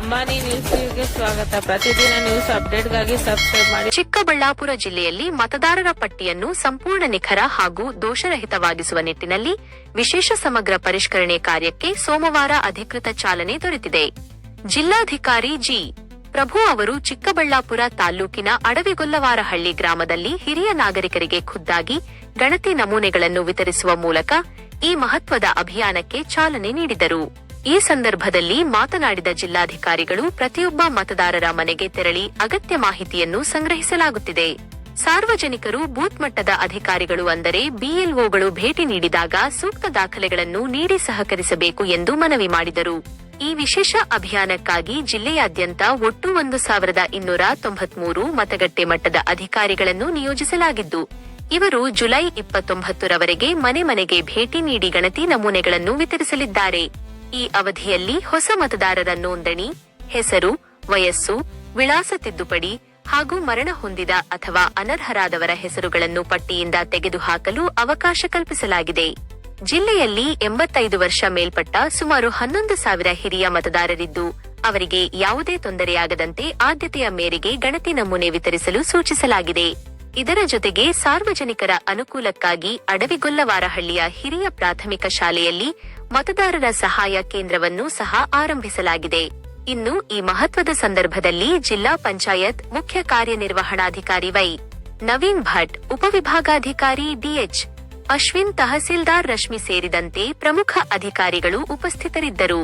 ಅಂಬಾನಿ ನ್ಯೂಸ್ಗೆ ಸ್ವಾಗತ. ಪ್ರತಿದಿನ ನ್ಯೂಸ್ ಅಪ್ಡೇಟ್ಗಾಗಿ ಸಬ್ಸ್ಕ್ರೈಬ್ ಮಾಡಿ. ಚಿಕ್ಕಬಳ್ಳಾಪುರ ಜಿಲ್ಲೆಯಲ್ಲಿ ಮತದಾರರ ಪಟ್ಟಿಯನ್ನು ಸಂಪೂರ್ಣ ನಿಖರ ಹಾಗೂ ದೋಷರಹಿತವಾಗಿಸುವ ನಿಟ್ಟಿನಲ್ಲಿ ವಿಶೇಷ ಸಮಗ್ರ ಪರಿಷ್ಕರಣೆ ಕಾರ್ಯಕ್ಕೆ ಸೋಮವಾರ ಅಧಿಕೃತ ಚಾಲನೆ ದೊರೆತಿದೆ. ಜಿಲ್ಲಾಧಿಕಾರಿ ಜಿ. ಪ್ರಭು ಅವರು ಚಿಕ್ಕಬಳ್ಳಾಪುರ ತಾಲ್ಲೂಕಿನ ಅಡವಿಗೊಲ್ಲವಾರಹಳ್ಳಿ ಗ್ರಾಮದಲ್ಲಿ ಹಿರಿಯ ನಾಗರಿಕರಿಗೆ ಖುದ್ದಾಗಿ ಗಣತಿ ನಮೂನೆಗಳನ್ನು ವಿತರಿಸುವ ಮೂಲಕ ಈ ಮಹತ್ವದ ಅಭಿಯಾನಕ್ಕೆ ಚಾಲನೆ ನೀಡಿದರು. ಈ ಸಂದರ್ಭದಲ್ಲಿ ಮಾತನಾಡಿದ ಜಿಲ್ಲಾಧಿಕಾರಿಗಳು, ಪ್ರತಿಯೊಬ್ಬ ಮತದಾರರ ಮನೆಗೆ ತೆರಳಿ ಅಗತ್ಯ ಮಾಹಿತಿಯನ್ನು ಸಂಗ್ರಹಿಸಲಾಗುತ್ತಿದೆ. ಸಾರ್ವಜನಿಕರು ಬೂತ್ ಮಟ್ಟದ ಅಧಿಕಾರಿಗಳು ಅಂದರೆ ಬಿಎಲ್ಒಗಳು ಭೇಟಿ ನೀಡಿದಾಗ ಸೂಕ್ತ ದಾಖಲೆಗಳನ್ನು ನೀಡಿ ಸಹಕರಿಸಬೇಕು ಎಂದು ಮನವಿ ಮಾಡಿದರು. ಈ ವಿಶೇಷ ಅಭಿಯಾನಕ್ಕಾಗಿ ಜಿಲ್ಲೆಯಾದ್ಯಂತ ಒಟ್ಟು 1293 ಮತಗಟ್ಟೆ ಮಟ್ಟದ ಅಧಿಕಾರಿಗಳನ್ನು ನಿಯೋಜಿಸಲಾಗಿದ್ದು, ಇವರು ಜುಲೈ 29ರವರೆಗೆ ಮನೆ ಮನೆಗೆ ಭೇಟಿ ನೀಡಿ ಗಣತಿ ನಮೂನೆಗಳನ್ನು ವಿತರಿಸಲಿದ್ದಾರೆ. ಈ ಅವಧಿಯಲ್ಲಿ ಹೊಸ ಮತದಾರರ ನೋಂದಣಿ, ಹೆಸರು, ವಯಸ್ಸು, ವಿಳಾಸ ತಿದ್ದುಪಡಿ ಹಾಗೂ ಮರಣ ಹೊಂದಿದ ಅಥವಾ ಅನರ್ಹರಾದವರ ಹೆಸರುಗಳನ್ನು ಪಟ್ಟಿಯಿಂದ ತೆಗೆದುಹಾಕಲು ಅವಕಾಶ ಕಲ್ಪಿಸಲಾಗಿದೆ. ಜಿಲ್ಲೆಯಲ್ಲಿ 85 ವರ್ಷ ಮೇಲ್ಪಟ್ಟ ಸುಮಾರು 11,000 ಹಿರಿಯ ಮತದಾರರಿದ್ದು, ಅವರಿಗೆ ಯಾವುದೇ ತೊಂದರೆಯಾಗದಂತೆ ಆದ್ಯತೆಯ ಮೇರೆಗೆ ಗಣತಿ ನಮೂನೆ ವಿತರಿಸಲು ಸೂಚಿಸಲಾಗಿದೆ. ಇದರ ಜೊತೆಗೆ ಸಾರ್ವಜನಿಕರ ಅನುಕೂಲಕ್ಕಾಗಿ ಅಡವಿಗೊಲ್ಲವಾರಹಳ್ಳಿಯ ಹಿರಿಯ ಪ್ರಾಥಮಿಕ ಶಾಲೆಯಲ್ಲಿ ಮತದಾರರ ಸಹಾಯ ಕೇಂದ್ರವನ್ನು ಸಹ ಆರಂಭಿಸಲಾಗಿದೆ. ಇನ್ನು ಈ ಮಹತ್ವದ ಸಂದರ್ಭದಲ್ಲಿ ಜಿಲ್ಲಾ ಪಂಚಾಯತ್ ಮುಖ್ಯ ಕಾರ್ಯನಿರ್ವಹಣಾಧಿಕಾರಿ ವೈ. ನವೀನ್ ಭಟ್, ಉಪವಿಭಾಗಾಧಿಕಾರಿ ಡಿಎಚ್. ಅಶ್ವಿನ್, ತಹಸೀಲ್ದಾರ್ ರಶ್ಮಿ ಸೇರಿದಂತೆ ಪ್ರಮುಖ ಅಧಿಕಾರಿಗಳು ಉಪಸ್ಥಿತರಿದ್ದರು.